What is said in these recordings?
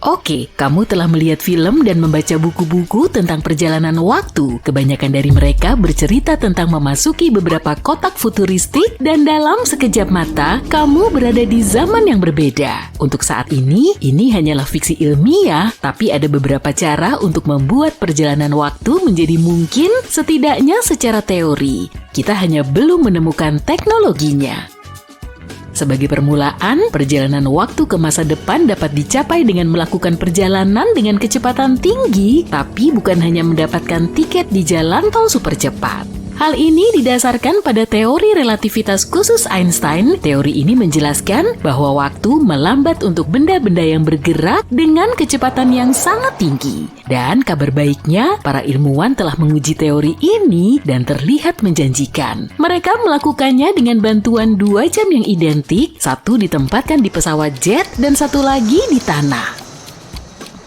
Oke, kamu telah melihat film dan membaca buku-buku tentang perjalanan waktu. Kebanyakan dari mereka bercerita tentang memasuki beberapa kotak futuristik dan dalam sekejap mata, kamu berada di zaman yang berbeda. Untuk saat ini hanyalah fiksi ilmiah, tapi ada beberapa cara untuk membuat perjalanan waktu menjadi mungkin setidaknya secara teori. Kita hanya belum menemukan teknologinya. Sebagai permulaan, perjalanan waktu ke masa depan dapat dicapai dengan melakukan perjalanan dengan kecepatan tinggi, tapi bukan hanya mendapatkan tiket di jalan tol super cepat. Hal ini didasarkan pada teori relativitas khusus Einstein. Teori ini menjelaskan bahwa waktu melambat untuk benda-benda yang bergerak dengan kecepatan yang sangat tinggi. Dan kabar baiknya, para ilmuwan telah menguji teori ini dan terlihat menjanjikan. Mereka melakukannya dengan bantuan 2 jam yang identik, satu ditempatkan di pesawat jet dan satu lagi di tanah.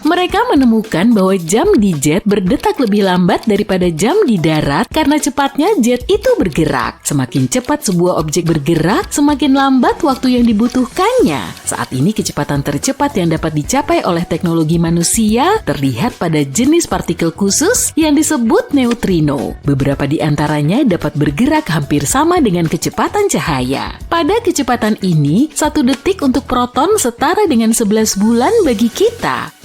Mereka menemukan bahwa jam di jet berdetak lebih lambat daripada jam di darat karena cepatnya jet itu bergerak. Semakin cepat sebuah objek bergerak, semakin lambat waktu yang dibutuhkannya. Saat ini kecepatan tercepat yang dapat dicapai oleh teknologi manusia terlihat pada jenis partikel khusus yang disebut neutrino. Beberapa di antaranya dapat bergerak hampir sama dengan kecepatan cahaya. Pada kecepatan ini, 1 detik untuk proton setara dengan 11 bulan bagi kita.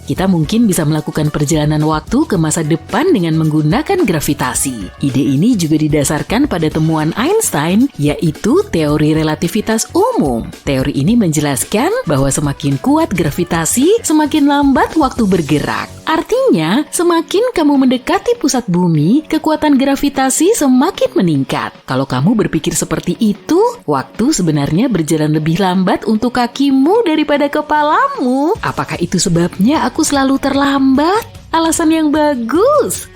Kita mungkin bisa melakukan perjalanan waktu ke masa depan dengan menggunakan gravitasi. Ide ini juga didasarkan pada temuan Einstein, yaitu teori relativitas umum. Teori ini menjelaskan bahwa semakin kuat gravitasi, semakin lambat waktu bergerak. Artinya, semakin kamu mendekati pusat bumi, kekuatan gravitasi semakin meningkat. Kalau kamu berpikir seperti itu, waktu sebenarnya berjalan lebih lambat untuk kakimu daripada kepalamu. Apakah itu sebabnya aku selalu terlambat? Alasan yang bagus.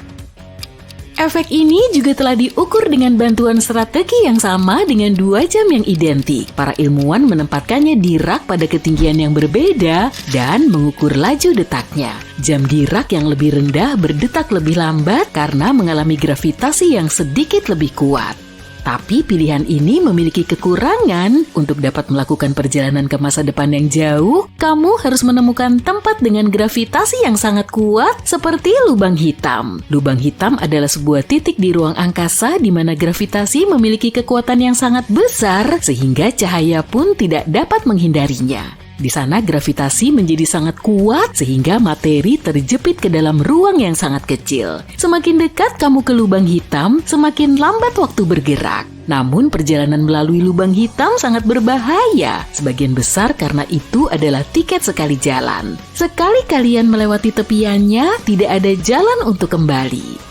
Efek ini juga telah diukur dengan bantuan strategi yang sama dengan 2 jam yang identik. Para ilmuwan menempatkannya di rak pada ketinggian yang berbeda dan mengukur laju detaknya. Jam di rak yang lebih rendah berdetak lebih lambat karena mengalami gravitasi yang sedikit lebih kuat. Tapi pilihan ini memiliki kekurangan. Untuk dapat melakukan perjalanan ke masa depan yang jauh, kamu harus menemukan tempat dengan gravitasi yang sangat kuat seperti lubang hitam. Lubang hitam adalah sebuah titik di ruang angkasa di mana gravitasi memiliki kekuatan yang sangat besar sehingga cahaya pun tidak dapat menghindarinya. Di sana gravitasi menjadi sangat kuat sehingga materi terjepit ke dalam ruang yang sangat kecil. Semakin dekat kamu ke lubang hitam, semakin lambat waktu bergerak. Namun perjalanan melalui lubang hitam sangat berbahaya. Sebagian besar karena itu adalah tiket sekali jalan. Sekali kalian melewati tepiannya, tidak ada jalan untuk kembali.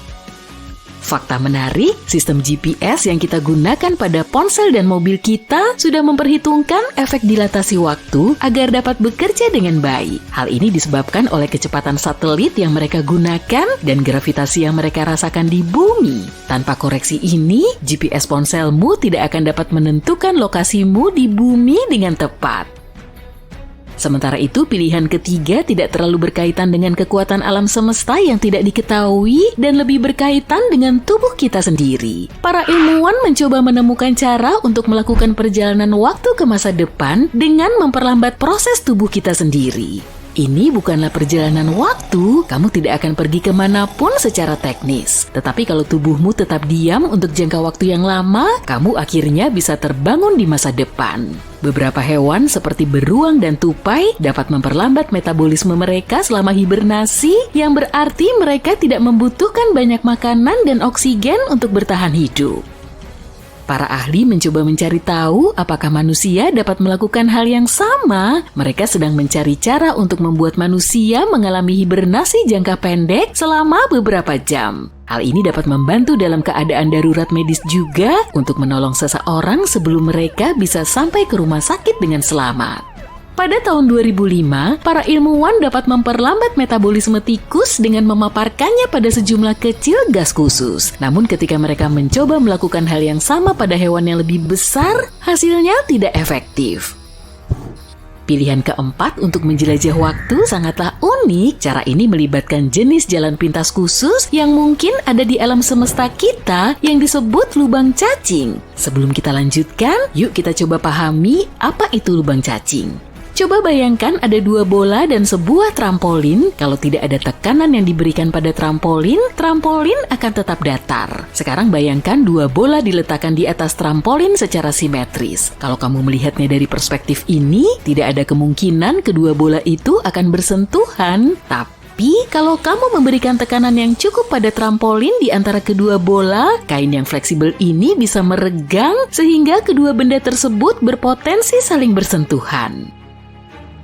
Fakta menarik, sistem GPS yang kita gunakan pada ponsel dan mobil kita sudah memperhitungkan efek dilatasi waktu agar dapat bekerja dengan baik. Hal ini disebabkan oleh kecepatan satelit yang mereka gunakan dan gravitasi yang mereka rasakan di bumi. Tanpa koreksi ini, GPS ponselmu tidak akan dapat menentukan lokasimu di bumi dengan tepat. Sementara itu, pilihan ketiga tidak terlalu berkaitan dengan kekuatan alam semesta yang tidak diketahui dan lebih berkaitan dengan tubuh kita sendiri. Para ilmuwan mencoba menemukan cara untuk melakukan perjalanan waktu ke masa depan dengan memperlambat proses tubuh kita sendiri. Ini bukanlah perjalanan waktu, kamu tidak akan pergi kemanapun secara teknis. Tetapi kalau tubuhmu tetap diam untuk jangka waktu yang lama, kamu akhirnya bisa terbangun di masa depan. Beberapa hewan seperti beruang dan tupai dapat memperlambat metabolisme mereka selama hibernasi, yang berarti mereka tidak membutuhkan banyak makanan dan oksigen untuk bertahan hidup. Para ahli mencoba mencari tahu apakah manusia dapat melakukan hal yang sama. Mereka sedang mencari cara untuk membuat manusia mengalami hibernasi jangka pendek selama beberapa jam. Hal ini dapat membantu dalam keadaan darurat medis juga untuk menolong seseorang sebelum mereka bisa sampai ke rumah sakit dengan selamat. Pada tahun 2005, para ilmuwan dapat memperlambat metabolisme tikus dengan memaparkannya pada sejumlah kecil gas khusus. Namun ketika mereka mencoba melakukan hal yang sama pada hewan yang lebih besar, hasilnya tidak efektif. Pilihan keempat untuk menjelajah waktu sangatlah unik. Cara ini melibatkan jenis jalan pintas khusus yang mungkin ada di alam semesta kita yang disebut lubang cacing. Sebelum kita lanjutkan, yuk kita coba pahami apa itu lubang cacing. Coba bayangkan ada 2 bola dan sebuah trampolin. Kalau tidak ada tekanan yang diberikan pada trampolin akan tetap datar. Sekarang bayangkan 2 bola diletakkan di atas trampolin secara simetris. Kalau kamu melihatnya dari perspektif ini, tidak ada kemungkinan kedua bola itu akan bersentuhan. Tapi kalau kamu memberikan tekanan yang cukup pada trampolin di antara kedua bola, kain yang fleksibel ini bisa meregang sehingga kedua benda tersebut berpotensi saling bersentuhan.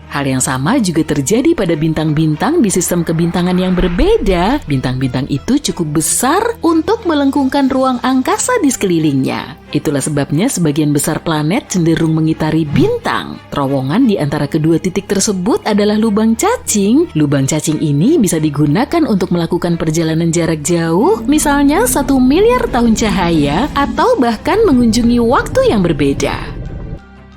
Hal yang sama juga terjadi pada bintang-bintang di sistem kebintangan yang berbeda. Bintang-bintang itu cukup besar untuk melengkungkan ruang angkasa di sekelilingnya. Itulah sebabnya sebagian besar planet cenderung mengitari bintang. Terowongan di antara kedua titik tersebut adalah lubang cacing. Lubang cacing ini bisa digunakan untuk melakukan perjalanan jarak jauh, misalnya 1 miliar tahun cahaya, atau bahkan mengunjungi waktu yang berbeda.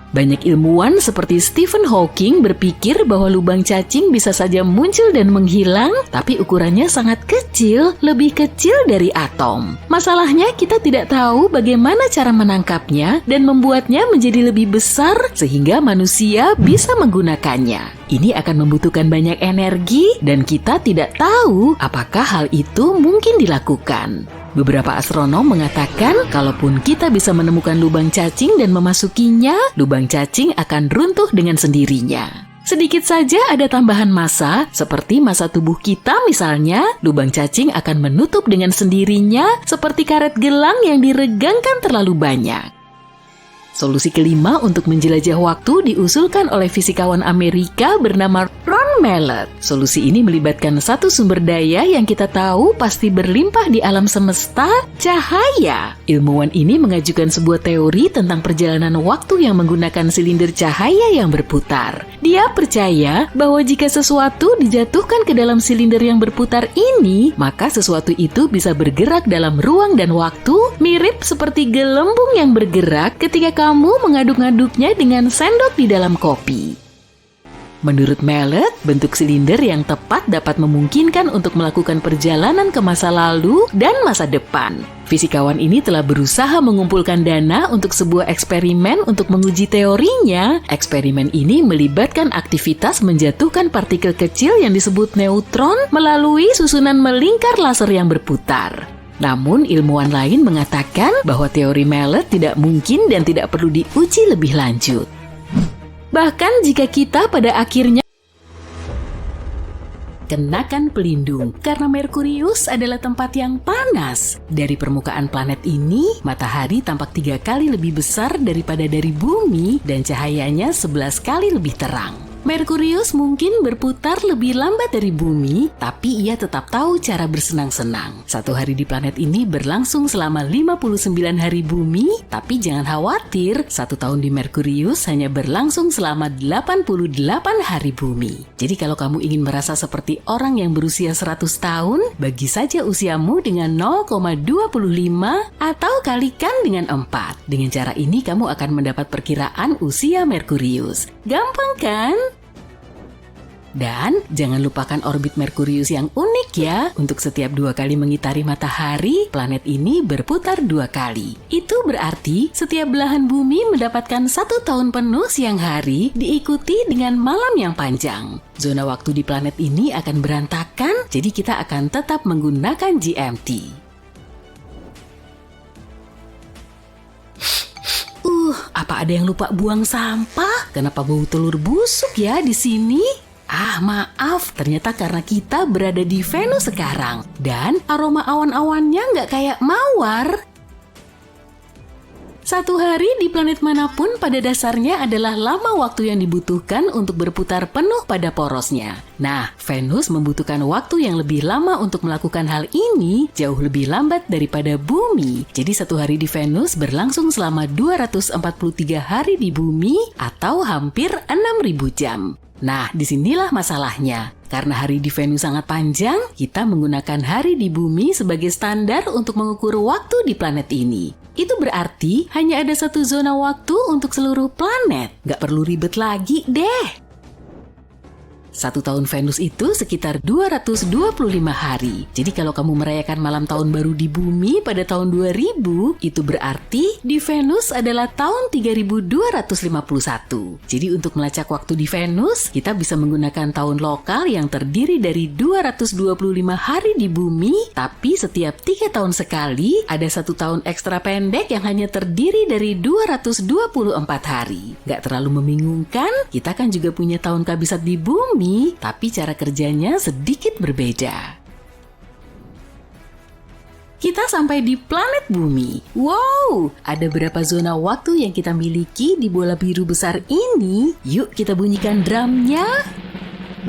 Banyak ilmuwan seperti Stephen Hawking berpikir bahwa lubang cacing bisa saja muncul dan menghilang, tapi ukurannya sangat kecil, lebih kecil dari atom. Masalahnya kita tidak tahu bagaimana cara menangkapnya dan membuatnya menjadi lebih besar sehingga manusia bisa menggunakannya. Ini akan membutuhkan banyak energi dan kita tidak tahu apakah hal itu mungkin dilakukan. Beberapa astronom mengatakan kalaupun kita bisa menemukan lubang cacing dan memasukinya, lubang cacing akan runtuh dengan sendirinya. Sedikit saja ada tambahan massa, seperti massa tubuh kita misalnya, lubang cacing akan menutup dengan sendirinya seperti karet gelang yang diregangkan terlalu banyak. Solusi kelima untuk menjelajah waktu diusulkan oleh fisikawan Amerika bernama Ron Mallett. Solusi ini melibatkan satu sumber daya yang kita tahu pasti berlimpah di alam semesta, cahaya. Ilmuwan ini mengajukan sebuah teori tentang perjalanan waktu yang menggunakan silinder cahaya yang berputar. Dia percaya bahwa jika sesuatu dijatuhkan ke dalam silinder yang berputar ini, maka sesuatu itu bisa bergerak dalam ruang dan waktu, mirip seperti gelembung yang bergerak ketika kamu mengaduk-ngaduknya dengan sendok di dalam kopi. Menurut Mallett, bentuk silinder yang tepat dapat memungkinkan untuk melakukan perjalanan ke masa lalu dan masa depan. Fisikawan ini telah berusaha mengumpulkan dana untuk sebuah eksperimen untuk menguji teorinya. Eksperimen ini melibatkan aktivitas menjatuhkan partikel kecil yang disebut neutron melalui susunan melingkar laser yang berputar. Namun ilmuwan lain mengatakan bahwa teori Mallett tidak mungkin dan tidak perlu diuji lebih lanjut. Bahkan jika kita pada akhirnya kenakan pelindung, karena Merkurius adalah tempat yang panas. Dari permukaan planet ini, matahari tampak 3 kali lebih besar daripada dari bumi dan cahayanya 11 kali lebih terang. Merkurius mungkin berputar lebih lambat dari bumi, tapi ia tetap tahu cara bersenang-senang. 1 hari di planet ini berlangsung selama 59 hari bumi, tapi jangan khawatir, 1 tahun di Merkurius hanya berlangsung selama 88 hari bumi. Jadi kalau kamu ingin merasa seperti orang yang berusia 100 tahun, bagi saja usiamu dengan 0,25 atau kalikan dengan 4. Dengan cara ini kamu akan mendapat perkiraan usia Merkurius. Gampang kan? Dan jangan lupakan orbit Merkurius yang unik ya. Untuk setiap 2 kali mengitari matahari, planet ini berputar 2 kali. Itu berarti setiap belahan bumi mendapatkan 1 tahun penuh siang hari diikuti dengan malam yang panjang. Zona waktu di planet ini akan berantakan, jadi kita akan tetap menggunakan GMT. Apa ada yang lupa buang sampah? Kenapa bau telur busuk ya di sini? Maaf, ternyata karena kita berada di Venus sekarang. Dan aroma awan-awannya nggak kayak mawar. 1 hari di planet manapun pada dasarnya adalah lama waktu yang dibutuhkan untuk berputar penuh pada porosnya. Nah, Venus membutuhkan waktu yang lebih lama untuk melakukan hal ini, jauh lebih lambat daripada bumi. Jadi 1 hari di Venus berlangsung selama 243 hari di bumi atau hampir 6.000 jam. Nah, disinilah masalahnya. Karena hari di Venus sangat panjang, kita menggunakan hari di bumi sebagai standar untuk mengukur waktu di planet ini. Itu berarti hanya ada 1 zona waktu untuk seluruh planet. Nggak perlu ribet lagi deh. Satu tahun Venus itu sekitar 225 hari. Jadi kalau kamu merayakan malam tahun baru di bumi pada tahun 2000, itu berarti di Venus adalah tahun 3251. Jadi untuk melacak waktu di Venus, kita bisa menggunakan tahun lokal yang terdiri dari 225 hari di bumi, tapi setiap 3 tahun sekali ada satu tahun ekstra pendek yang hanya terdiri dari 224 hari. Gak terlalu membingungkan, kita kan juga punya tahun kabisat di bumi, tapi cara kerjanya sedikit berbeda. Kita sampai di planet bumi. Wow, ada berapa zona waktu yang kita miliki di bola biru besar ini? Yuk kita bunyikan drumnya.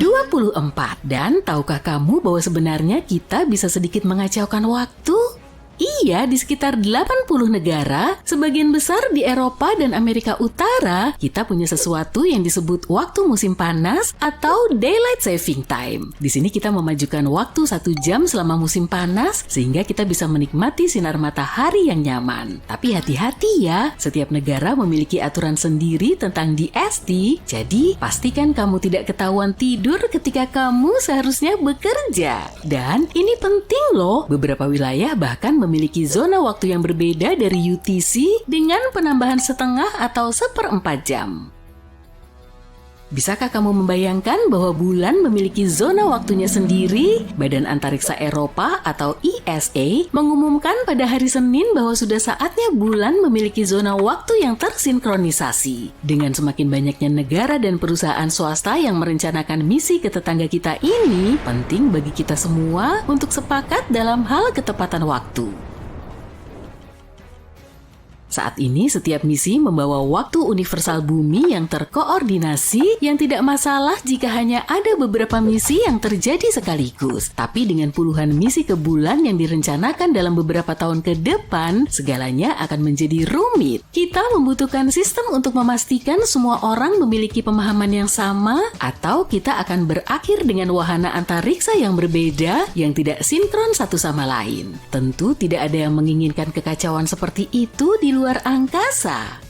24. Dan tahukah kamu bahwa sebenarnya kita bisa sedikit mengacaukan waktu? Iya, di sekitar 80 negara, sebagian besar di Eropa dan Amerika Utara, kita punya sesuatu yang disebut waktu musim panas atau Daylight Saving Time. Di sini kita memajukan waktu 1 jam selama musim panas, sehingga kita bisa menikmati sinar matahari yang nyaman. Tapi hati-hati ya, setiap negara memiliki aturan sendiri tentang DST, jadi pastikan kamu tidak ketahuan tidur ketika kamu seharusnya bekerja. Dan ini penting loh, beberapa wilayah bahkan memiliki zona waktu yang berbeda dari UTC dengan penambahan setengah atau 1/4 jam. Bisakah kamu membayangkan bahwa bulan memiliki zona waktunya sendiri? Badan Antariksa Eropa atau ESA mengumumkan pada hari Senin bahwa sudah saatnya bulan memiliki zona waktu yang tersinkronisasi. Dengan semakin banyaknya negara dan perusahaan swasta yang merencanakan misi ke tetangga kita ini, penting bagi kita semua untuk sepakat dalam hal ketepatan waktu. Saat ini setiap misi membawa waktu universal bumi yang terkoordinasi yang tidak masalah jika hanya ada beberapa misi yang terjadi sekaligus. Tapi dengan puluhan misi ke bulan yang direncanakan dalam beberapa tahun ke depan, segalanya akan menjadi rumit. Kita membutuhkan sistem untuk memastikan semua orang memiliki pemahaman yang sama, atau kita akan berakhir dengan wahana antariksa yang berbeda yang tidak sinkron satu sama lain. Tentu tidak ada yang menginginkan kekacauan seperti itu di luar angkasa.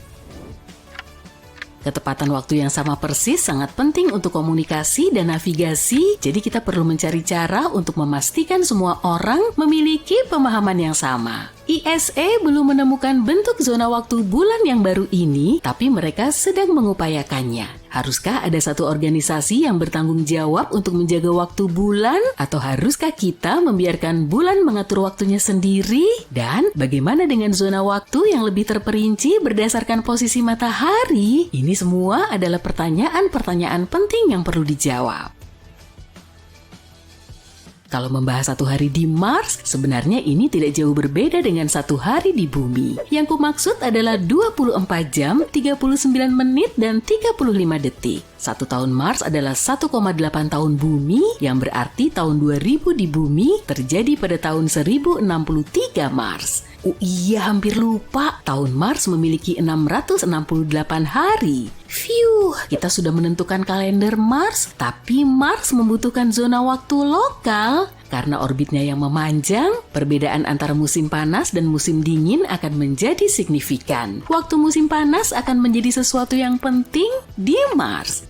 Ketepatan waktu yang sama persis sangat penting untuk komunikasi dan navigasi, jadi kita perlu mencari cara untuk memastikan semua orang memiliki pemahaman yang sama. ESA belum menemukan bentuk zona waktu bulan yang baru ini, tapi mereka sedang mengupayakannya. Haruskah ada satu organisasi yang bertanggung jawab untuk menjaga waktu bulan, atau haruskah kita membiarkan bulan mengatur waktunya sendiri? Dan bagaimana dengan zona waktu yang lebih terperinci berdasarkan posisi matahari? Ini semua adalah pertanyaan-pertanyaan penting yang perlu dijawab. Kalau membahas satu hari di Mars, sebenarnya ini tidak jauh berbeda dengan satu hari di bumi. Yang kumaksud adalah 24 jam, 39 menit, dan 35 detik. Satu tahun Mars adalah 1,8 tahun bumi, yang berarti tahun 2000 di bumi terjadi pada tahun 1063 Mars. Oh iya, hampir lupa. Tahun Mars memiliki 668 hari. Phew, kita sudah menentukan kalender Mars, tapi Mars membutuhkan zona waktu lokal. Karena orbitnya yang memanjang, perbedaan antara musim panas dan musim dingin akan menjadi signifikan. Waktu musim panas akan menjadi sesuatu yang penting di Mars.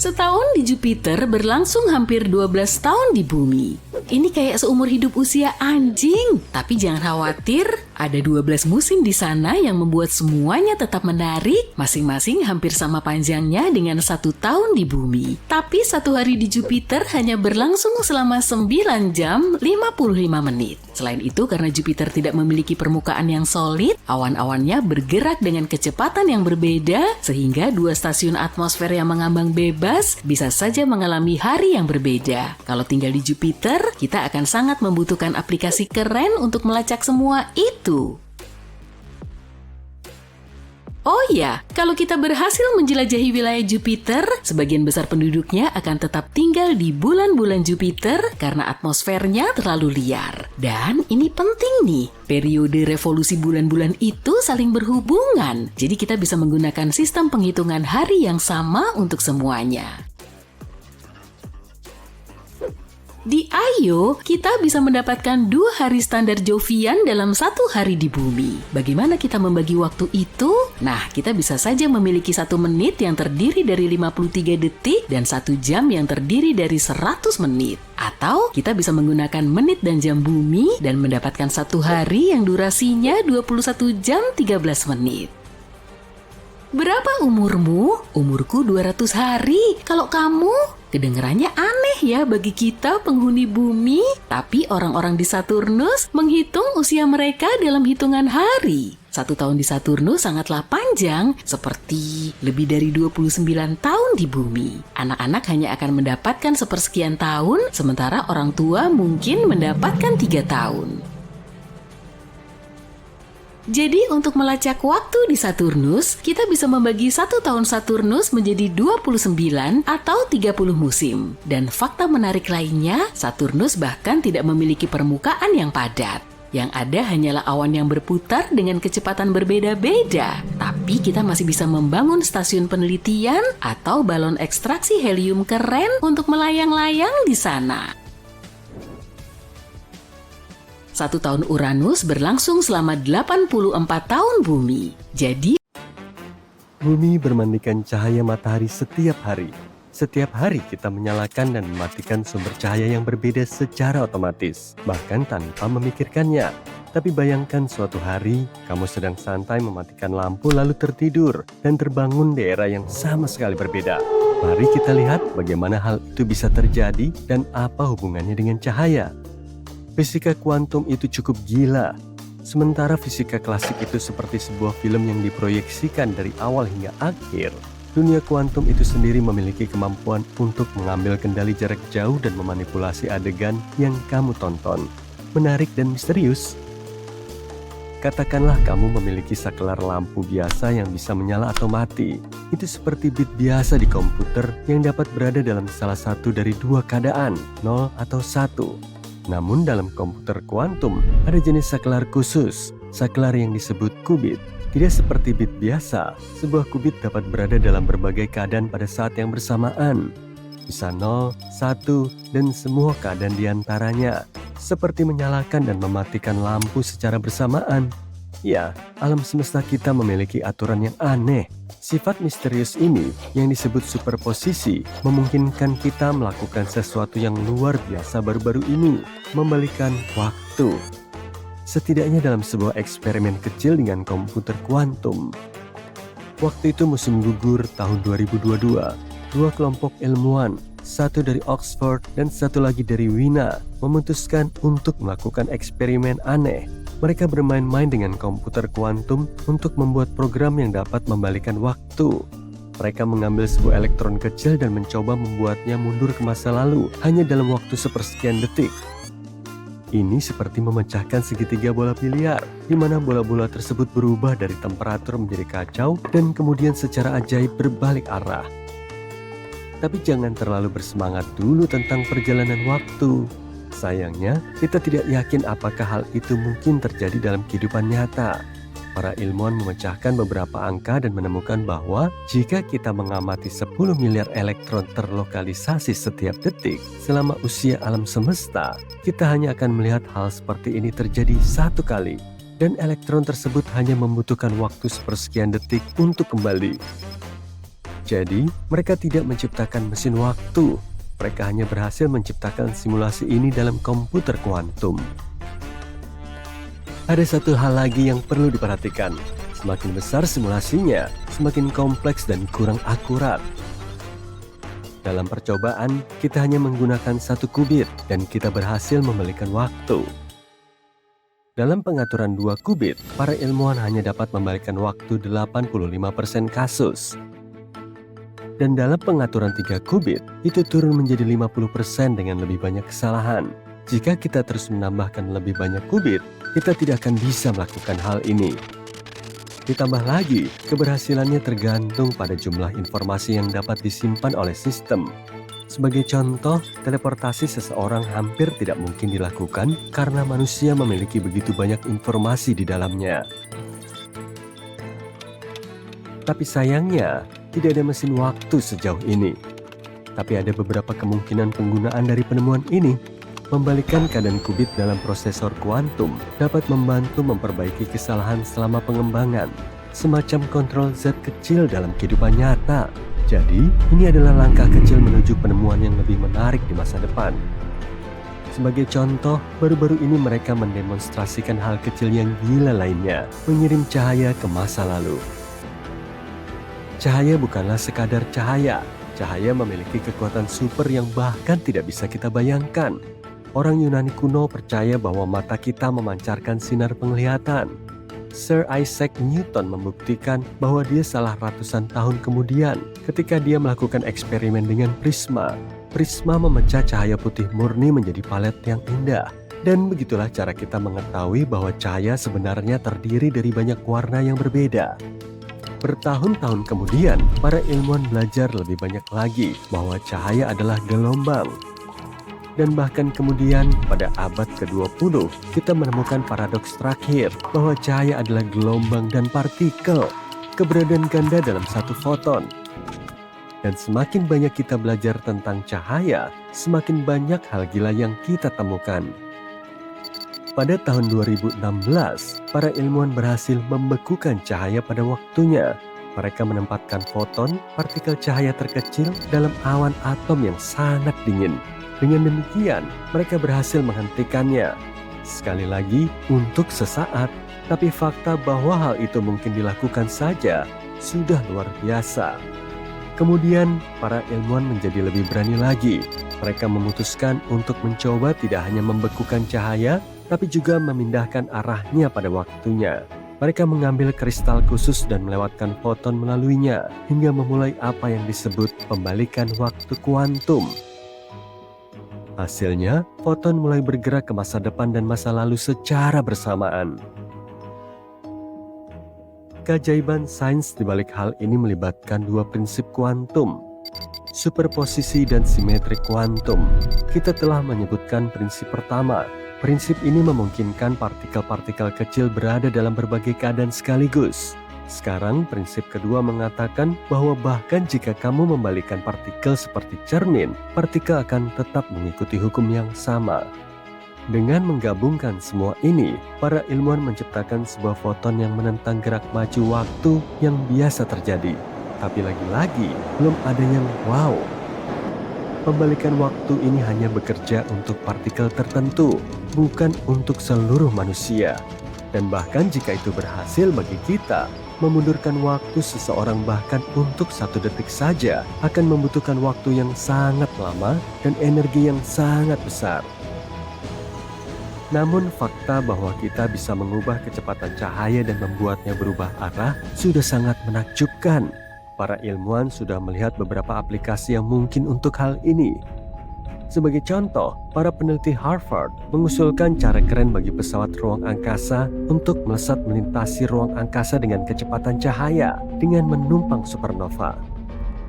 Setahun di Jupiter berlangsung hampir 12 tahun di bumi. Ini kayak seumur hidup usia anjing. Tapi jangan khawatir, ada 12 musim di sana yang membuat semuanya tetap menarik, masing-masing hampir sama panjangnya dengan 1 tahun di bumi. Tapi satu hari di Jupiter hanya berlangsung selama 9 jam 55 menit. Selain itu, karena Jupiter tidak memiliki permukaan yang solid, awan-awannya bergerak dengan kecepatan yang berbeda, sehingga dua stasiun atmosfer yang mengambang bebas bisa saja mengalami hari yang berbeda. Kalau tinggal di Jupiter, kita akan sangat membutuhkan aplikasi keren untuk melacak semua itu. Oh ya, kalau kita berhasil menjelajahi wilayah Jupiter, sebagian besar penduduknya akan tetap tinggal di bulan-bulan Jupiter karena atmosfernya terlalu liar. Dan ini penting nih, periode revolusi bulan-bulan itu saling berhubungan. Jadi kita bisa menggunakan sistem penghitungan hari yang sama untuk semuanya. Di Ayo, kita bisa mendapatkan 2 hari standar Jovian dalam 1 hari di bumi. Bagaimana kita membagi waktu itu? Nah, kita bisa saja memiliki 1 menit yang terdiri dari 53 detik dan 1 jam yang terdiri dari 100 menit. Atau kita bisa menggunakan menit dan jam bumi dan mendapatkan 1 hari yang durasinya 21 jam 13 menit. Berapa umurmu? Umurku 200 hari. Kalau kamu? Kedengarannya aneh ya bagi kita penghuni bumi, tapi orang-orang di Saturnus menghitung usia mereka dalam hitungan hari. 1 tahun di Saturnus sangatlah panjang, seperti lebih dari 29 tahun di bumi. Anak-anak hanya akan mendapatkan sepersekian tahun, sementara orang tua mungkin mendapatkan 3 tahun. Jadi untuk melacak waktu di Saturnus, kita bisa membagi 1 tahun Saturnus menjadi 29 atau 30 musim. Dan fakta menarik lainnya, Saturnus bahkan tidak memiliki permukaan yang padat. Yang ada hanyalah awan yang berputar dengan kecepatan berbeda-beda. Tapi kita masih bisa membangun stasiun penelitian atau balon ekstraksi helium keren untuk melayang-layang di sana. 1 tahun Uranus berlangsung selama 84 tahun bumi. Jadi, bumi bermandikan cahaya matahari setiap hari. Setiap hari kita menyalakan dan mematikan sumber cahaya yang berbeda secara otomatis, bahkan tanpa memikirkannya. Tapi bayangkan suatu hari, kamu sedang santai mematikan lampu lalu tertidur dan terbangun di era yang sama sekali berbeda. Mari kita lihat bagaimana hal itu bisa terjadi dan apa hubungannya dengan cahaya. Fisika kuantum itu cukup gila. Sementara fisika klasik itu seperti sebuah film yang diproyeksikan dari awal hingga akhir, dunia kuantum itu sendiri memiliki kemampuan untuk mengambil kendali jarak jauh dan memanipulasi adegan yang kamu tonton. Menarik dan misterius. Katakanlah kamu memiliki saklar lampu biasa yang bisa menyala atau mati. Itu seperti bit biasa di komputer yang dapat berada dalam salah satu dari 2 keadaan, 0 atau 1. Namun dalam komputer kuantum ada jenis saklar khusus, saklar yang disebut qubit. Tidak seperti bit biasa, sebuah qubit dapat berada dalam berbagai keadaan pada saat yang bersamaan. Bisa 0, 1, dan semua keadaan diantaranya, seperti menyalakan dan mematikan lampu secara bersamaan. Ya, alam semesta kita memiliki aturan yang aneh. Sifat misterius ini yang disebut superposisi memungkinkan kita melakukan sesuatu yang luar biasa baru-baru ini, membalikan waktu. Setidaknya dalam sebuah eksperimen kecil dengan komputer kuantum. Waktu itu musim gugur tahun 2022, 2 kelompok ilmuwan, 1 dari Oxford dan 1 lagi dari Wina, memutuskan untuk melakukan eksperimen aneh. Mereka bermain-main dengan komputer kuantum untuk membuat program yang dapat membalikan waktu. Mereka mengambil sebuah elektron kecil dan mencoba membuatnya mundur ke masa lalu hanya dalam waktu sepersekian detik. Ini seperti memecahkan segitiga bola biliar, di mana bola-bola tersebut berubah dari temperatur menjadi kacau dan kemudian secara ajaib berbalik arah. Tapi jangan terlalu bersemangat dulu tentang perjalanan waktu. Sayangnya, kita tidak yakin apakah hal itu mungkin terjadi dalam kehidupan nyata. Para ilmuwan memecahkan beberapa angka dan menemukan bahwa jika kita mengamati 10 miliar elektron terlokalisasi setiap detik selama usia alam semesta, kita hanya akan melihat hal seperti ini terjadi 1 kali. Dan elektron tersebut hanya membutuhkan waktu sepersekian detik untuk kembali. Jadi, mereka tidak menciptakan mesin waktu. Mereka hanya berhasil menciptakan simulasi ini dalam komputer kuantum. Ada satu hal lagi yang perlu diperhatikan. Semakin besar simulasinya, semakin kompleks dan kurang akurat. Dalam percobaan, kita hanya menggunakan 1 qubit dan kita berhasil membalikan waktu. Dalam pengaturan 2 qubit, para ilmuwan hanya dapat membalikan waktu 85% kasus. Dan dalam pengaturan 3 qubit, itu turun menjadi 50% dengan lebih banyak kesalahan. Jika kita terus menambahkan lebih banyak qubit, kita tidak akan bisa melakukan hal ini. Ditambah lagi, keberhasilannya tergantung pada jumlah informasi yang dapat disimpan oleh sistem. Sebagai contoh, teleportasi seseorang hampir tidak mungkin dilakukan karena manusia memiliki begitu banyak informasi di dalamnya. Tapi sayangnya, tidak ada mesin waktu sejauh ini. Tapi ada beberapa kemungkinan penggunaan dari penemuan ini. Membalikan keadaan qubit dalam prosesor kuantum dapat membantu memperbaiki kesalahan selama pengembangan, semacam kontrol zat kecil dalam kehidupan nyata. Jadi, ini adalah langkah kecil menuju penemuan yang lebih menarik di masa depan. Sebagai contoh, baru-baru ini mereka mendemonstrasikan hal kecil yang gila lainnya, mengirim cahaya ke masa lalu. Cahaya bukanlah sekadar cahaya. Cahaya memiliki kekuatan super yang bahkan tidak bisa kita bayangkan. Orang Yunani kuno percaya bahwa mata kita memancarkan sinar penglihatan. Sir Isaac Newton membuktikan bahwa dia salah ratusan tahun kemudian ketika dia melakukan eksperimen dengan prisma. Prisma memecah cahaya putih murni menjadi palet yang indah. Dan begitulah cara kita mengetahui bahwa cahaya sebenarnya terdiri dari banyak warna yang berbeda. Bertahun-tahun kemudian, para ilmuwan belajar lebih banyak lagi bahwa cahaya adalah gelombang. Dan bahkan kemudian pada abad ke-20, kita menemukan paradoks terakhir bahwa cahaya adalah gelombang dan partikel, keberadaan ganda dalam satu foton. Dan semakin banyak kita belajar tentang cahaya, semakin banyak hal gila yang kita temukan. Pada tahun 2016, para ilmuwan berhasil membekukan cahaya pada waktunya. Mereka menempatkan foton, partikel cahaya terkecil, dalam awan atom yang sangat dingin. Dengan demikian, mereka berhasil menghentikannya. Sekali lagi, untuk sesaat, tapi fakta bahwa hal itu mungkin dilakukan saja sudah luar biasa. Kemudian, para ilmuwan menjadi lebih berani lagi. Mereka memutuskan untuk mencoba tidak hanya membekukan cahaya, tapi juga memindahkan arahnya pada waktunya. Mereka mengambil kristal khusus dan melewatkan foton melaluinya, hingga memulai apa yang disebut pembalikan waktu kuantum. Hasilnya, foton mulai bergerak ke masa depan dan masa lalu secara bersamaan. Keajaiban sains di balik hal ini melibatkan dua prinsip kuantum, superposisi dan simetri kuantum. Kita telah menyebutkan prinsip pertama. Prinsip ini memungkinkan partikel-partikel kecil berada dalam berbagai keadaan sekaligus. Sekarang, prinsip kedua mengatakan bahwa bahkan jika kamu membalikkan partikel seperti cermin, partikel akan tetap mengikuti hukum yang sama. Dengan menggabungkan semua ini, para ilmuwan menciptakan sebuah foton yang menentang gerak maju waktu yang biasa terjadi. Tapi lagi-lagi, belum ada yang wow. Pembalikan waktu ini hanya bekerja untuk partikel tertentu, bukan untuk seluruh manusia. Dan bahkan jika itu berhasil bagi kita, memundurkan waktu seseorang bahkan untuk 1 detik saja akan membutuhkan waktu yang sangat lama dan energi yang sangat besar. Namun fakta bahwa kita bisa mengubah kecepatan cahaya dan membuatnya berubah arah sudah sangat menakjubkan. Para ilmuwan sudah melihat beberapa aplikasi yang mungkin untuk hal ini. Sebagai contoh, para peneliti Harvard mengusulkan cara keren bagi pesawat ruang angkasa untuk melesat melintasi ruang angkasa dengan kecepatan cahaya dengan menumpang supernova.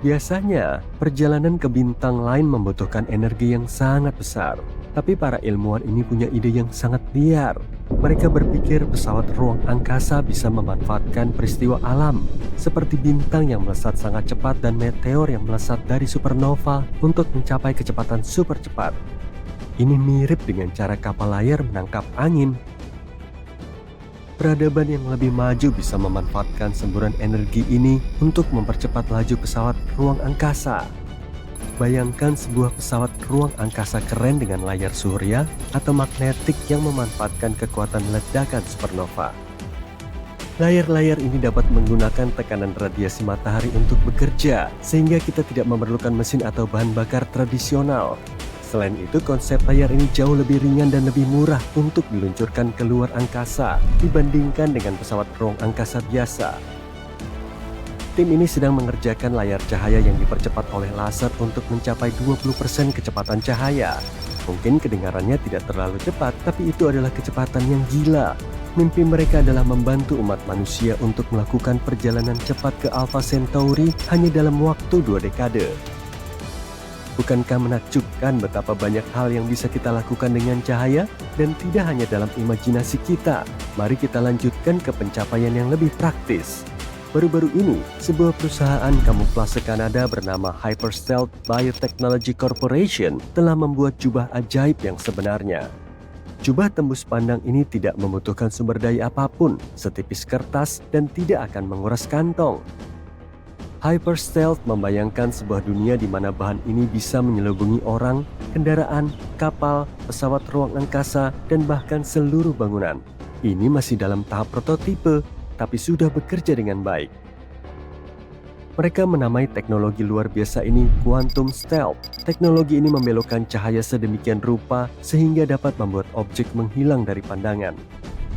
Biasanya, perjalanan ke bintang lain membutuhkan energi yang sangat besar. Tapi para ilmuwan ini punya ide yang sangat liar. Mereka berpikir pesawat ruang angkasa bisa memanfaatkan peristiwa alam, seperti bintang yang melesat sangat cepat dan meteor yang melesat dari supernova untuk mencapai kecepatan super cepat. Ini mirip dengan cara kapal layar menangkap angin. Peradaban yang lebih maju bisa memanfaatkan semburan energi ini untuk mempercepat laju pesawat ruang angkasa. Bayangkan sebuah pesawat ruang angkasa keren dengan layar surya atau magnetik yang memanfaatkan kekuatan ledakan supernova. Layar-layar ini dapat menggunakan tekanan radiasi matahari untuk bekerja, sehingga kita tidak memerlukan mesin atau bahan bakar tradisional. Selain itu, konsep layar ini jauh lebih ringan dan lebih murah untuk diluncurkan ke luar angkasa dibandingkan dengan pesawat ruang angkasa biasa. Tim ini sedang mengerjakan layar cahaya yang dipercepat oleh laser untuk mencapai 20% kecepatan cahaya. Mungkin kedengarannya tidak terlalu cepat, tapi itu adalah kecepatan yang gila. Mimpi mereka adalah membantu umat manusia untuk melakukan perjalanan cepat ke Alpha Centauri hanya dalam waktu 2 dekade. Bukankah menakjubkan betapa banyak hal yang bisa kita lakukan dengan cahaya? Dan tidak hanya dalam imajinasi kita. Mari kita lanjutkan ke pencapaian yang lebih praktis. Baru-baru ini, sebuah perusahaan kamuflase Kanada bernama Hyperstealth Biotechnology Corporation telah membuat jubah ajaib yang sebenarnya. Jubah tembus pandang ini tidak membutuhkan sumber daya apapun, setipis kertas, dan tidak akan menguras kantong. Hyperstealth membayangkan sebuah dunia di mana bahan ini bisa menyelubungi orang, kendaraan, kapal, pesawat ruang angkasa, dan bahkan seluruh bangunan. Ini masih dalam tahap prototipe, tapi sudah bekerja dengan baik. Mereka menamai teknologi luar biasa ini Quantum Stealth. Teknologi ini membelokkan cahaya sedemikian rupa sehingga dapat membuat objek menghilang dari pandangan.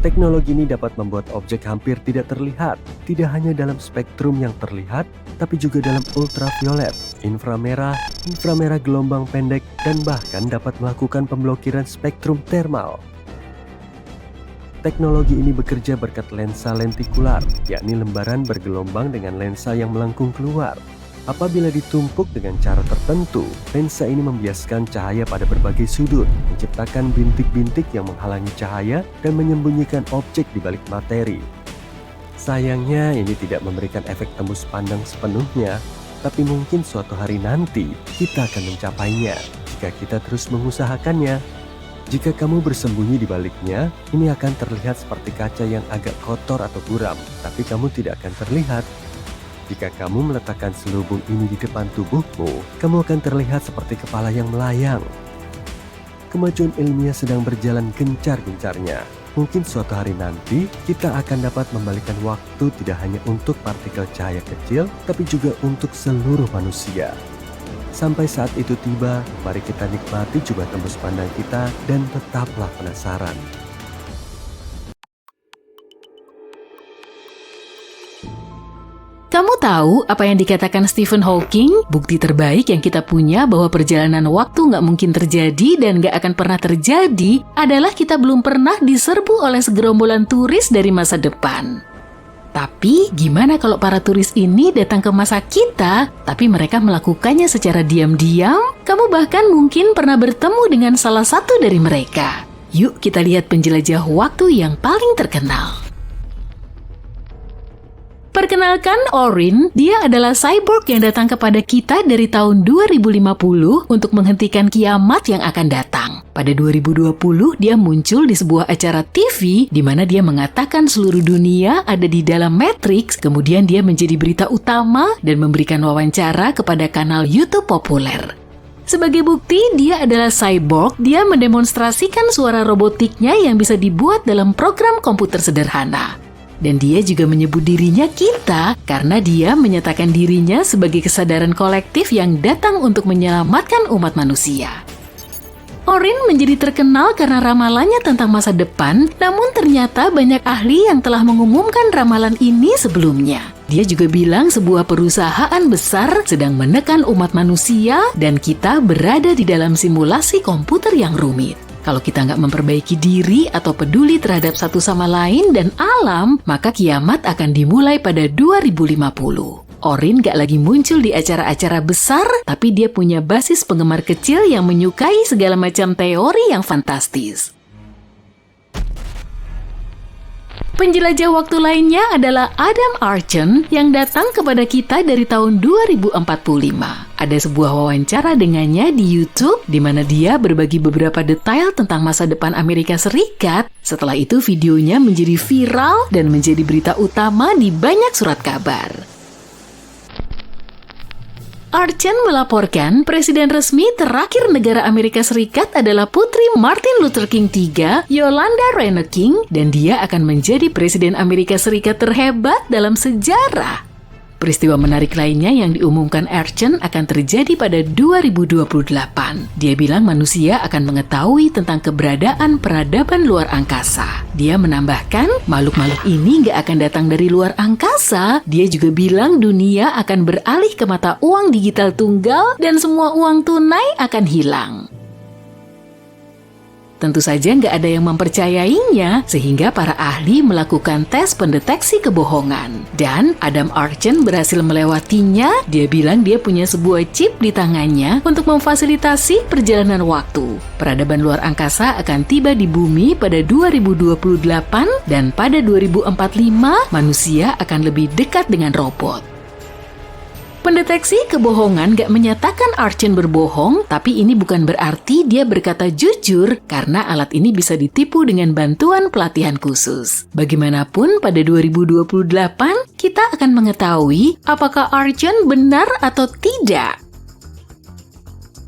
Teknologi ini dapat membuat objek hampir tidak terlihat, tidak hanya dalam spektrum yang terlihat, tapi juga dalam ultraviolet, inframerah gelombang pendek, dan bahkan dapat melakukan pemblokiran spektrum thermal. Teknologi ini bekerja berkat lensa lentikular, yakni lembaran bergelombang dengan lensa yang melengkung keluar. Apabila ditumpuk dengan cara tertentu, lensa ini membiaskan cahaya pada berbagai sudut, menciptakan bintik-bintik yang menghalangi cahaya dan menyembunyikan objek di balik materi. Sayangnya ini tidak memberikan efek tembus pandang sepenuhnya, tapi mungkin suatu hari nanti kita akan mencapainya jika kita terus mengusahakannya. Jika kamu bersembunyi di baliknya, ini akan terlihat seperti kaca yang agak kotor atau buram, tapi kamu tidak akan terlihat. Jika kamu meletakkan selubung ini di depan tubuhmu, kamu akan terlihat seperti kepala yang melayang. Kemajuan ilmiah sedang berjalan gencar-gencarnya. Mungkin suatu hari nanti, kita akan dapat membalikan waktu tidak hanya untuk partikel cahaya kecil, tapi juga untuk seluruh manusia. Sampai saat itu tiba, mari kita nikmati jubah tembus pandang kita dan tetaplah penasaran. Kamu tahu apa yang dikatakan Stephen Hawking? Bukti terbaik yang kita punya bahwa perjalanan waktu nggak mungkin terjadi dan nggak akan pernah terjadi adalah kita belum pernah diserbu oleh segerombolan turis dari masa depan. Tapi gimana kalau para turis ini datang ke masa kita, tapi mereka melakukannya secara diam-diam? Kamu bahkan mungkin pernah bertemu dengan salah satu dari mereka. Yuk kita lihat penjelajah waktu yang paling terkenal. Perkenalkan Orin, dia adalah cyborg yang datang kepada kita dari tahun 2050 untuk menghentikan kiamat yang akan datang. Pada 2020, dia muncul di sebuah acara TV di mana dia mengatakan seluruh dunia ada di dalam Matrix, kemudian dia menjadi berita utama dan memberikan wawancara kepada kanal YouTube populer. Sebagai bukti dia adalah cyborg, dia mendemonstrasikan suara robotiknya yang bisa dibuat dalam program komputer sederhana. Dan dia juga menyebut dirinya kita karena dia menyatakan dirinya sebagai kesadaran kolektif yang datang untuk menyelamatkan umat manusia. Orin menjadi terkenal karena ramalannya tentang masa depan, namun ternyata banyak ahli yang telah mengumumkan ramalan ini sebelumnya. Dia juga bilang sebuah perusahaan besar sedang menekan umat manusia dan kita berada di dalam simulasi komputer yang rumit. Kalau kita nggak memperbaiki diri atau peduli terhadap satu sama lain dan alam, maka kiamat akan dimulai pada 2050. Orin nggak lagi muncul di acara-acara besar, tapi dia punya basis penggemar kecil yang menyukai segala macam teori yang fantastis. Penjelajah waktu lainnya adalah Adam Archen yang datang kepada kita dari tahun 2045. Ada sebuah wawancara dengannya di YouTube di mana dia berbagi beberapa detail tentang masa depan Amerika Serikat. Setelah itu videonya menjadi viral dan menjadi berita utama di banyak surat kabar. Archen melaporkan presiden resmi terakhir negara Amerika Serikat adalah putri Martin Luther King III, Yolanda Rene King, dan dia akan menjadi presiden Amerika Serikat terhebat dalam sejarah. Peristiwa menarik lainnya yang diumumkan Archen akan terjadi pada 2028. Dia bilang manusia akan mengetahui tentang keberadaan peradaban luar angkasa. Dia menambahkan, makhluk-makhluk ini nggak akan datang dari luar angkasa. Dia juga bilang dunia akan beralih ke mata uang digital tunggal dan semua uang tunai akan hilang. Tentu saja nggak ada yang mempercayainya, sehingga para ahli melakukan tes pendeteksi kebohongan. Dan Adam Archen berhasil melewatinya. Dia bilang dia punya sebuah chip di tangannya untuk memfasilitasi perjalanan waktu. Peradaban luar angkasa akan tiba di bumi pada 2028 dan pada 2045 manusia akan lebih dekat dengan robot. Pendeteksi kebohongan gak menyatakan Archen berbohong, tapi ini bukan berarti dia berkata jujur karena alat ini bisa ditipu dengan bantuan pelatihan khusus. Bagaimanapun, pada 2028 kita akan mengetahui apakah Archen benar atau tidak.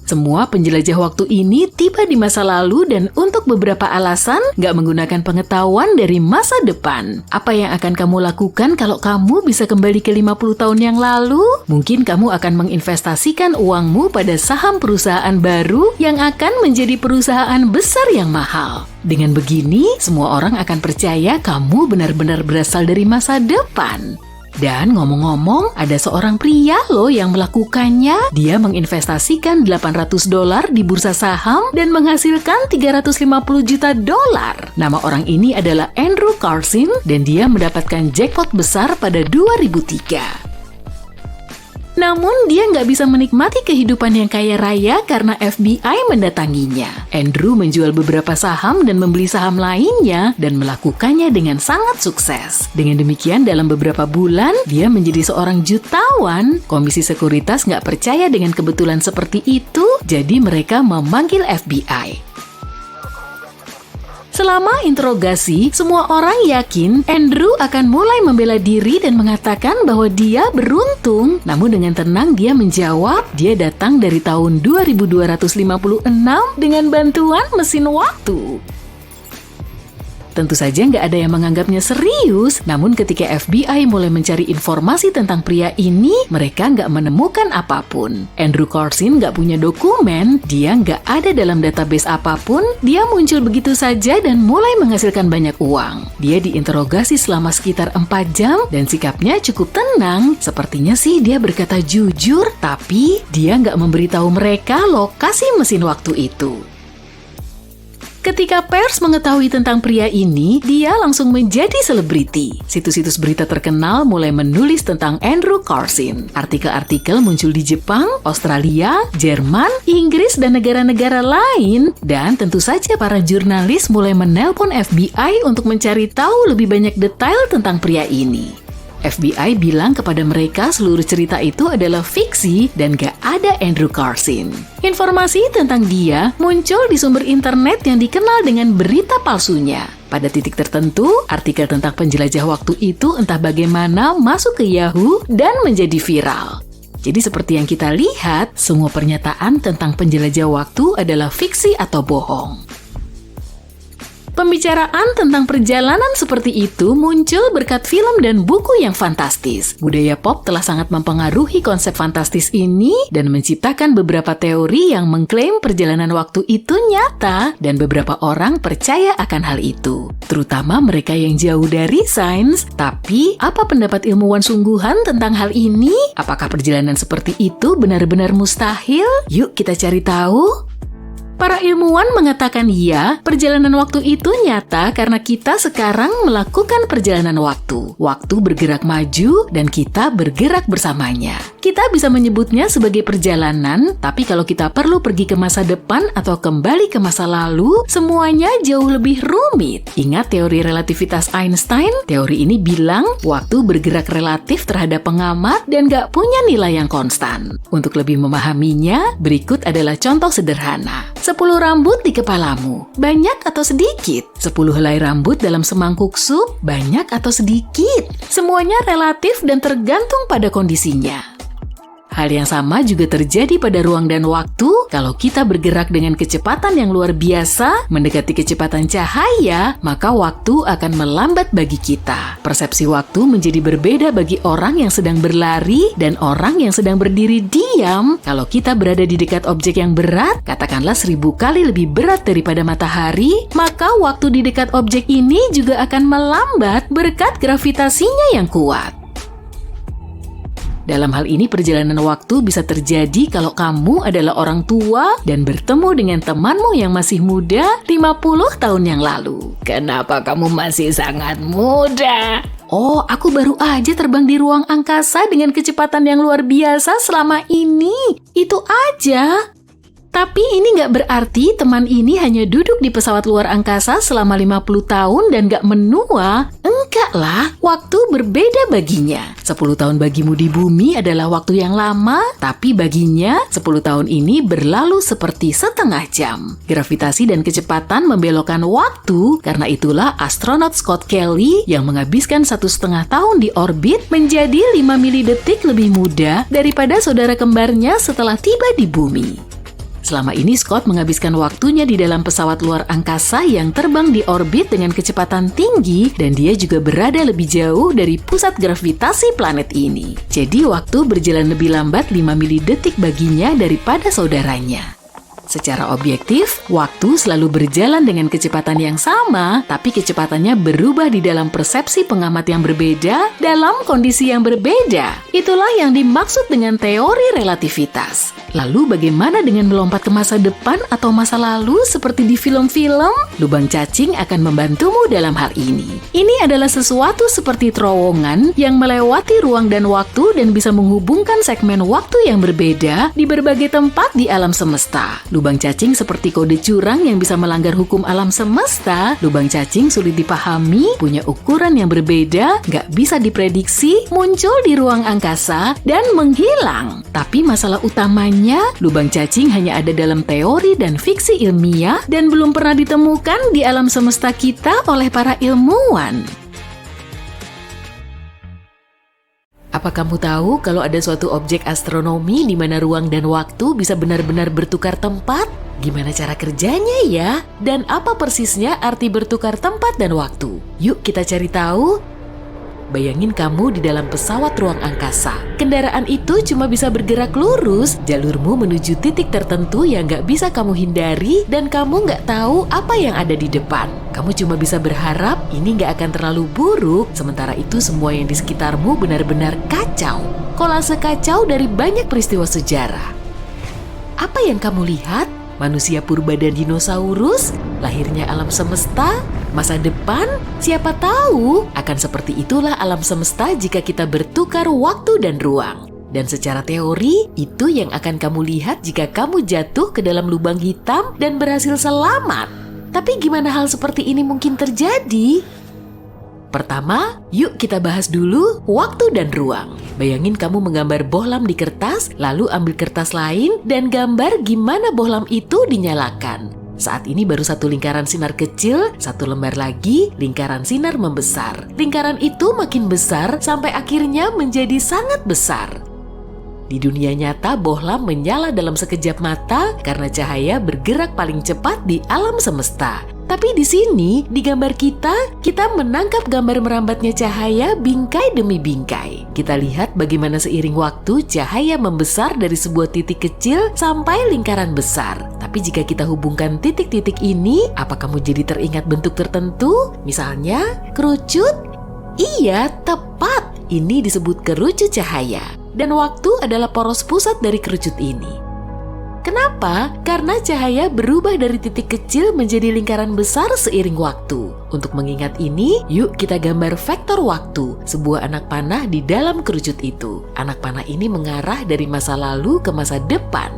Semua penjelajah waktu ini tiba di masa lalu dan untuk beberapa alasan nggak menggunakan pengetahuan dari masa depan. Apa yang akan kamu lakukan kalau kamu bisa kembali ke 50 tahun yang lalu? Mungkin kamu akan menginvestasikan uangmu pada saham perusahaan baru yang akan menjadi perusahaan besar yang mahal. Dengan begini, semua orang akan percaya kamu benar-benar berasal dari masa depan. Dan ngomong-ngomong, ada seorang pria loh yang melakukannya. Dia menginvestasikan $800 di bursa saham dan menghasilkan $350 juta. Nama orang ini adalah Andrew Carson dan dia mendapatkan jackpot besar pada 2003. Namun dia nggak bisa menikmati kehidupan yang kaya raya karena FBI mendatanginya. Andrew menjual beberapa saham dan membeli saham lainnya dan melakukannya dengan sangat sukses. Dengan demikian dalam beberapa bulan dia menjadi seorang jutawan. Komisi Sekuritas nggak percaya dengan kebetulan seperti itu, jadi mereka memanggil FBI. Selama interogasi, semua orang yakin Andrew akan mulai membela diri dan mengatakan bahwa dia beruntung. Namun dengan tenang dia menjawab, dia datang dari tahun 2256 dengan bantuan mesin waktu. Tentu saja nggak ada yang menganggapnya serius, namun ketika FBI mulai mencari informasi tentang pria ini, mereka nggak menemukan apapun. Andrew Carson nggak punya dokumen, dia nggak ada dalam database apapun, dia muncul begitu saja dan mulai menghasilkan banyak uang. Dia diinterogasi selama sekitar 4 jam dan sikapnya cukup tenang. Sepertinya sih dia berkata jujur, tapi dia nggak memberitahu mereka lokasi mesin waktu itu. Ketika pers mengetahui tentang pria ini, dia langsung menjadi selebriti. Situs-situs berita terkenal mulai menulis tentang Andrew Carson. Artikel-artikel muncul di Jepang, Australia, Jerman, Inggris, dan negara-negara lain. Dan tentu saja para jurnalis mulai menelpon FBI untuk mencari tahu lebih banyak detail tentang pria ini. FBI bilang kepada mereka seluruh cerita itu adalah fiksi dan gak ada Andrew Carson. Informasi tentang dia muncul di sumber internet yang dikenal dengan berita palsunya. Pada titik tertentu, artikel tentang penjelajah waktu itu entah bagaimana masuk ke Yahoo dan menjadi viral. Jadi seperti yang kita lihat, semua pernyataan tentang penjelajah waktu adalah fiksi atau bohong. Pembicaraan tentang perjalanan seperti itu muncul berkat film dan buku yang fantastis. Budaya pop telah sangat mempengaruhi konsep fantastis ini dan menciptakan beberapa teori yang mengklaim perjalanan waktu itu nyata dan beberapa orang percaya akan hal itu. Terutama mereka yang jauh dari sains. Tapi, apa pendapat ilmuwan sungguhan tentang hal ini? Apakah perjalanan seperti itu benar-benar mustahil? Yuk kita cari tahu. Para ilmuwan mengatakan ya, perjalanan waktu itu nyata karena kita sekarang melakukan perjalanan waktu. Waktu bergerak maju dan kita bergerak bersamanya. Kita bisa menyebutnya sebagai perjalanan, tapi kalau kita perlu pergi ke masa depan atau kembali ke masa lalu, semuanya jauh lebih rumit. Ingat teori relativitas Einstein? Teori ini bilang waktu bergerak relatif terhadap pengamat dan gak punya nilai yang konstan. Untuk lebih memahaminya, berikut adalah contoh sederhana. 10 rambut di kepalamu, banyak atau sedikit? 10 helai rambut dalam semangkuk sup, banyak atau sedikit? Semuanya relatif dan tergantung pada kondisinya. Hal yang sama juga terjadi pada ruang dan waktu. Kalau kita bergerak dengan kecepatan yang luar biasa, mendekati kecepatan cahaya, maka waktu akan melambat bagi kita. Persepsi waktu menjadi berbeda bagi orang yang sedang berlari dan orang yang sedang berdiri diam. Kalau kita berada di dekat objek yang berat, katakanlah 1000 kali lebih berat daripada matahari, maka waktu di dekat objek ini juga akan melambat berkat gravitasinya yang kuat. Dalam hal ini perjalanan waktu bisa terjadi kalau kamu adalah orang tua dan bertemu dengan temanmu yang masih muda 50 tahun yang lalu. Kenapa kamu masih sangat muda? Oh, aku baru aja terbang di ruang angkasa dengan kecepatan yang luar biasa selama ini. Itu aja. Tapi ini nggak berarti teman ini hanya duduk di pesawat luar angkasa selama 50 tahun dan nggak menua. Enggak lah, waktu berbeda baginya. 10 tahun bagimu di bumi adalah waktu yang lama, tapi baginya 10 tahun ini berlalu seperti setengah jam. Gravitasi dan kecepatan membelokkan waktu, karena itulah astronot Scott Kelly yang menghabiskan 1,5 tahun di orbit menjadi 5 milidetik lebih muda daripada saudara kembarnya setelah tiba di bumi. Selama ini Scott menghabiskan waktunya di dalam pesawat luar angkasa yang terbang di orbit dengan kecepatan tinggi dan dia juga berada lebih jauh dari pusat gravitasi planet ini. Jadi waktu berjalan lebih lambat 5 milidetik baginya daripada saudaranya. Secara objektif, waktu selalu berjalan dengan kecepatan yang sama, tapi kecepatannya berubah di dalam persepsi pengamat yang berbeda dalam kondisi yang berbeda. Itulah yang dimaksud dengan teori relativitas. Lalu bagaimana dengan melompat ke masa depan atau masa lalu seperti di film-film? Lubang cacing akan membantumu dalam hal ini. Ini adalah sesuatu seperti terowongan yang melewati ruang dan waktu dan bisa menghubungkan segmen waktu yang berbeda di berbagai tempat di alam semesta. Lubang cacing seperti kode curang yang bisa melanggar hukum alam semesta. Lubang cacing sulit dipahami, punya ukuran yang berbeda, nggak bisa diprediksi, muncul di ruang angkasa, dan menghilang. Tapi masalah utamanya, lubang cacing hanya ada dalam teori dan fiksi ilmiah dan belum pernah ditemukan di alam semesta kita oleh para ilmuwan. Apa kamu tahu kalau ada suatu objek astronomi di mana ruang dan waktu bisa benar-benar bertukar tempat? Gimana cara kerjanya ya? Dan apa persisnya arti bertukar tempat dan waktu? Yuk kita cari tahu. Bayangin kamu di dalam pesawat ruang angkasa. Kendaraan itu cuma bisa bergerak lurus, jalurmu menuju titik tertentu yang nggak bisa kamu hindari dan kamu nggak tahu apa yang ada di depan. Kamu cuma bisa berharap ini nggak akan terlalu buruk, sementara itu semua yang di sekitarmu benar-benar kacau. Kolase kacau dari banyak peristiwa sejarah. Apa yang kamu lihat? Manusia purba dan dinosaurus? Lahirnya alam semesta? Masa depan? Siapa tahu akan seperti itulah alam semesta jika kita bertukar waktu dan ruang. Dan secara teori, itu yang akan kamu lihat jika kamu jatuh ke dalam lubang hitam dan berhasil selamat. Tapi gimana hal seperti ini mungkin terjadi? Pertama, yuk kita bahas dulu waktu dan ruang. Bayangin kamu menggambar bohlam di kertas, lalu ambil kertas lain dan gambar gimana bohlam itu dinyalakan. Saat ini baru satu lingkaran sinar kecil, satu lembar lagi, lingkaran sinar membesar. Lingkaran itu makin besar sampai akhirnya menjadi sangat besar. Di dunia nyata, bohlam menyala dalam sekejap mata karena cahaya bergerak paling cepat di alam semesta. Tapi di sini, di gambar kita menangkap gambar merambatnya cahaya bingkai demi bingkai. Kita lihat bagaimana seiring waktu cahaya membesar dari sebuah titik kecil sampai lingkaran besar. Tapi jika kita hubungkan titik-titik ini, apa kamu jadi teringat bentuk tertentu? Misalnya, kerucut? Iya, tepat. Ini disebut kerucut cahaya. Dan waktu adalah poros pusat dari kerucut ini. Kenapa? Karena cahaya berubah dari titik kecil menjadi lingkaran besar seiring waktu. Untuk mengingat ini, yuk kita gambar vektor waktu, sebuah anak panah di dalam kerucut itu. Anak panah ini mengarah dari masa lalu ke masa depan.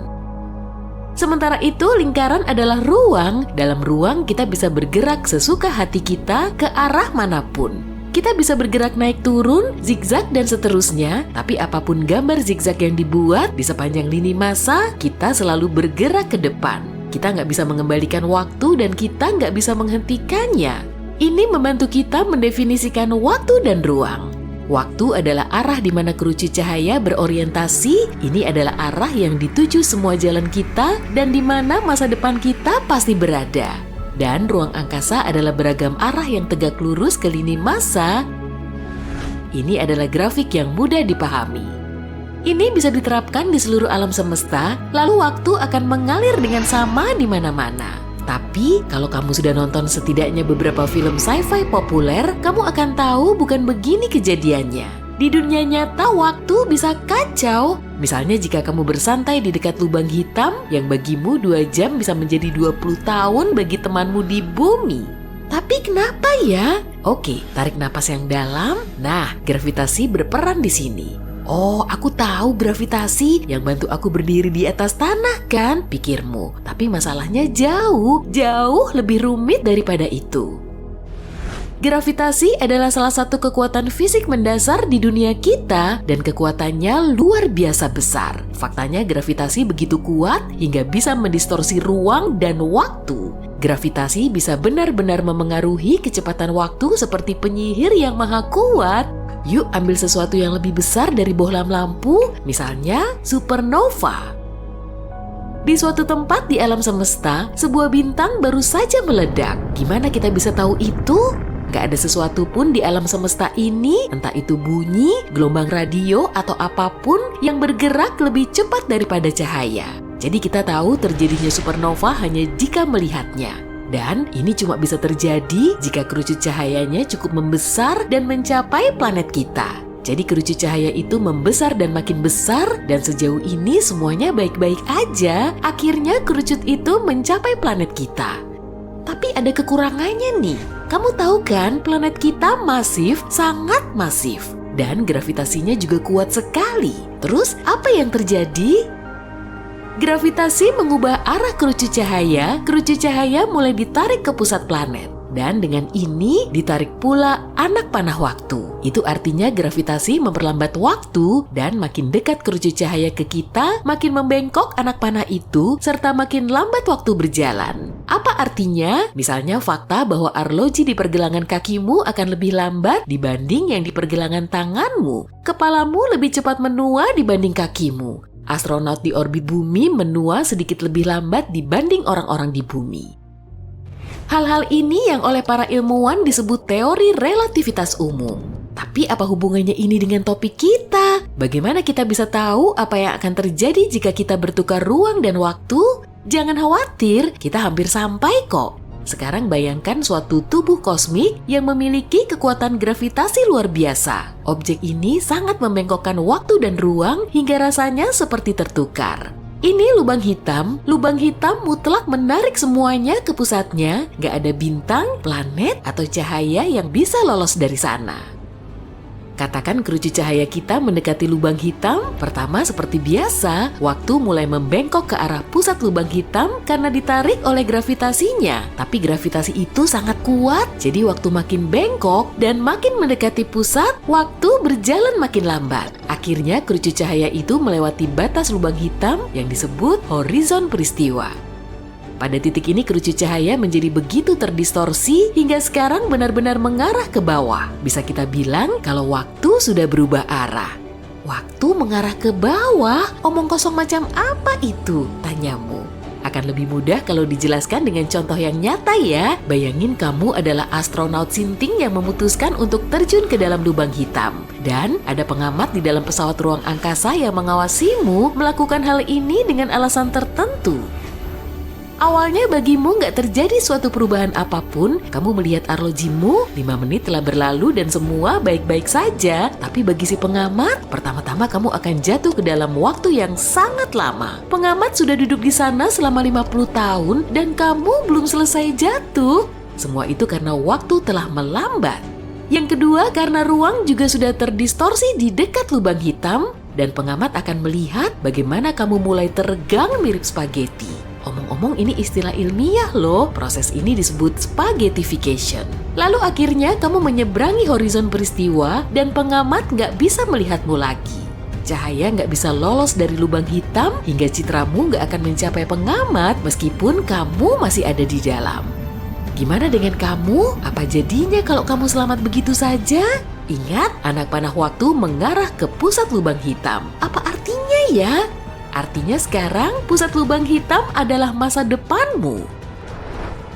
Sementara itu, lingkaran adalah ruang. Dalam ruang, kita bisa bergerak sesuka hati kita ke arah manapun. Kita bisa bergerak naik turun, zigzag, dan seterusnya. Tapi apapun gambar zigzag yang dibuat di sepanjang lini masa, kita selalu bergerak ke depan. Kita nggak bisa mengembalikan waktu dan kita nggak bisa menghentikannya. Ini membantu kita mendefinisikan waktu dan ruang. Waktu adalah arah di mana kerucut cahaya berorientasi. Ini adalah arah yang dituju semua jalan kita dan di mana masa depan kita pasti berada. Dan ruang angkasa adalah beragam arah yang tegak lurus ke lini masa. Ini adalah grafik yang mudah dipahami. Ini bisa diterapkan di seluruh alam semesta, lalu waktu akan mengalir dengan sama di mana-mana. Tapi, kalau kamu sudah nonton setidaknya beberapa film sci-fi populer, kamu akan tahu bukan begini kejadiannya. Di dunia nyata, waktu bisa kacau. Misalnya jika kamu bersantai di dekat lubang hitam, yang bagimu 2 jam bisa menjadi 20 tahun bagi temanmu di bumi. Tapi kenapa ya? Oke, tarik napas yang dalam. Nah, gravitasi berperan di sini. Oh, aku tahu gravitasi yang bantu aku berdiri di atas tanah kan, pikirmu. Tapi masalahnya jauh lebih rumit daripada itu. Gravitasi adalah salah satu kekuatan fisik mendasar di dunia kita dan kekuatannya luar biasa besar. Faktanya gravitasi begitu kuat hingga bisa mendistorsi ruang dan waktu. Gravitasi bisa benar-benar memengaruhi kecepatan waktu seperti penyihir yang maha kuat. Yuk ambil sesuatu yang lebih besar dari bohlam lampu, misalnya supernova. Di suatu tempat di alam semesta, sebuah bintang baru saja meledak. Gimana kita bisa tahu itu? Gak ada sesuatu pun di alam semesta ini, entah itu bunyi, gelombang radio, atau apapun yang bergerak lebih cepat daripada cahaya. Jadi kita tahu terjadinya supernova hanya jika melihatnya. Dan ini cuma bisa terjadi jika kerucut cahayanya cukup membesar dan mencapai planet kita. Jadi kerucut cahaya itu membesar dan makin besar, dan sejauh ini semuanya baik-baik aja. Akhirnya kerucut itu mencapai planet kita. Tapi ada kekurangannya nih. Kamu tahu kan, planet kita masif, sangat masif. Dan gravitasinya juga kuat sekali. Terus apa yang terjadi? Gravitasi mengubah arah kerucut cahaya mulai ditarik ke pusat planet. Dan dengan ini ditarik pula anak panah waktu. Itu artinya gravitasi memperlambat waktu dan makin dekat kerucut cahaya ke kita, makin membengkok anak panah itu, serta makin lambat waktu berjalan. Apa artinya? Misalnya fakta bahwa arloji di pergelangan kakimu akan lebih lambat dibanding yang di pergelangan tanganmu. Kepalamu lebih cepat menua dibanding kakimu. Astronot di orbit bumi menua sedikit lebih lambat dibanding orang-orang di bumi. Hal-hal ini yang oleh para ilmuwan disebut teori relativitas umum. Tapi apa hubungannya ini dengan topik kita? Bagaimana kita bisa tahu apa yang akan terjadi jika kita bertukar ruang dan waktu? Jangan khawatir, kita hampir sampai kok. Sekarang bayangkan suatu tubuh kosmik yang memiliki kekuatan gravitasi luar biasa. Objek ini sangat membengkokkan waktu dan ruang hingga rasanya seperti tertukar. Ini lubang hitam mutlak menarik semuanya ke pusatnya, gak ada bintang, planet, atau cahaya yang bisa lolos dari sana. Katakan kerucut cahaya kita mendekati lubang hitam, pertama seperti biasa, waktu mulai membengkok ke arah pusat lubang hitam karena ditarik oleh gravitasinya. Tapi gravitasi itu sangat kuat, jadi waktu makin bengkok dan makin mendekati pusat, waktu berjalan makin lambat. Akhirnya kerucut cahaya itu melewati batas lubang hitam yang disebut horizon peristiwa. Pada titik ini kerucut cahaya menjadi begitu terdistorsi hingga sekarang benar-benar mengarah ke bawah. Bisa kita bilang kalau waktu sudah berubah arah. Waktu mengarah ke bawah? Omong kosong macam apa itu? Tanyamu. Akan lebih mudah kalau dijelaskan dengan contoh yang nyata ya. Bayangin kamu adalah astronaut sinting yang memutuskan untuk terjun ke dalam lubang hitam. Dan ada pengamat di dalam pesawat ruang angkasa yang mengawasimu melakukan hal ini dengan alasan tertentu. Awalnya bagimu nggak terjadi suatu perubahan apapun, kamu melihat arlojimu, 5 menit telah berlalu dan semua baik-baik saja. Tapi bagi si pengamat, pertama-tama kamu akan jatuh ke dalam waktu yang sangat lama. Pengamat sudah duduk di sana selama 50 tahun dan kamu belum selesai jatuh. Semua itu karena waktu telah melambat. Yang kedua, karena ruang juga sudah terdistorsi di dekat lubang hitam dan pengamat akan melihat bagaimana kamu mulai teregang mirip spaghetti. Omong-omong ini istilah ilmiah loh, proses ini disebut spaghettification. Lalu akhirnya kamu menyeberangi horizon peristiwa dan pengamat nggak bisa melihatmu lagi. Cahaya nggak bisa lolos dari lubang hitam hingga citramu nggak akan mencapai pengamat meskipun kamu masih ada di dalam. Gimana dengan kamu? Apa jadinya kalau kamu selamat begitu saja? Ingat, anak panah waktu mengarah ke pusat lubang hitam. Apa artinya ya? Artinya sekarang pusat lubang hitam adalah masa depanmu.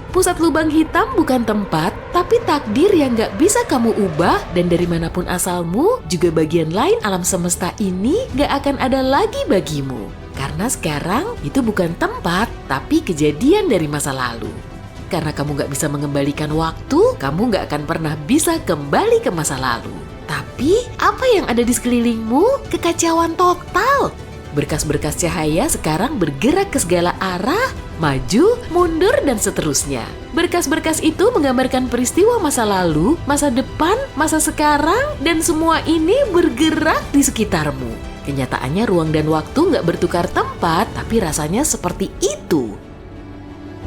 Pusat lubang hitam bukan tempat, tapi takdir yang gak bisa kamu ubah dan dari manapun asalmu, juga bagian lain alam semesta ini gak akan ada lagi bagimu. Karena sekarang itu bukan tempat, tapi kejadian dari masa lalu. Karena kamu gak bisa mengembalikan waktu, kamu gak akan pernah bisa kembali ke masa lalu. Tapi apa yang ada di sekelilingmu? Kekacauan total. Berkas-berkas cahaya sekarang bergerak ke segala arah, maju, mundur, dan seterusnya. Berkas-berkas itu menggambarkan peristiwa masa lalu, masa depan, masa sekarang, dan semua ini bergerak di sekitarmu. Kenyataannya ruang dan waktu nggak bertukar tempat, tapi rasanya seperti itu.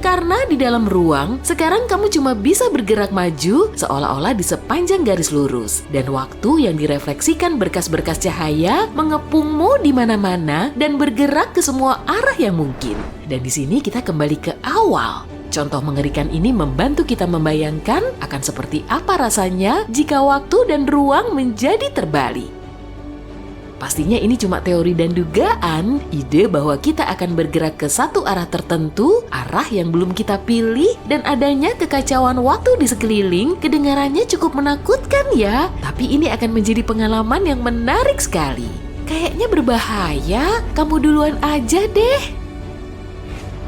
Karena di dalam ruang, sekarang kamu cuma bisa bergerak maju seolah-olah di sepanjang garis lurus. Dan waktu yang direfleksikan berkas-berkas cahaya mengepungmu di mana-mana dan bergerak ke semua arah yang mungkin. Dan di sini kita kembali ke awal. Contoh mengerikan ini membantu kita membayangkan akan seperti apa rasanya jika waktu dan ruang menjadi terbalik. Pastinya ini cuma teori dan dugaan, ide bahwa kita akan bergerak ke satu arah tertentu, arah yang belum kita pilih, dan adanya kekacauan waktu di sekeliling, kedengarannya cukup menakutkan ya. Tapi ini akan menjadi pengalaman yang menarik sekali. Kayaknya berbahaya, kamu duluan aja deh.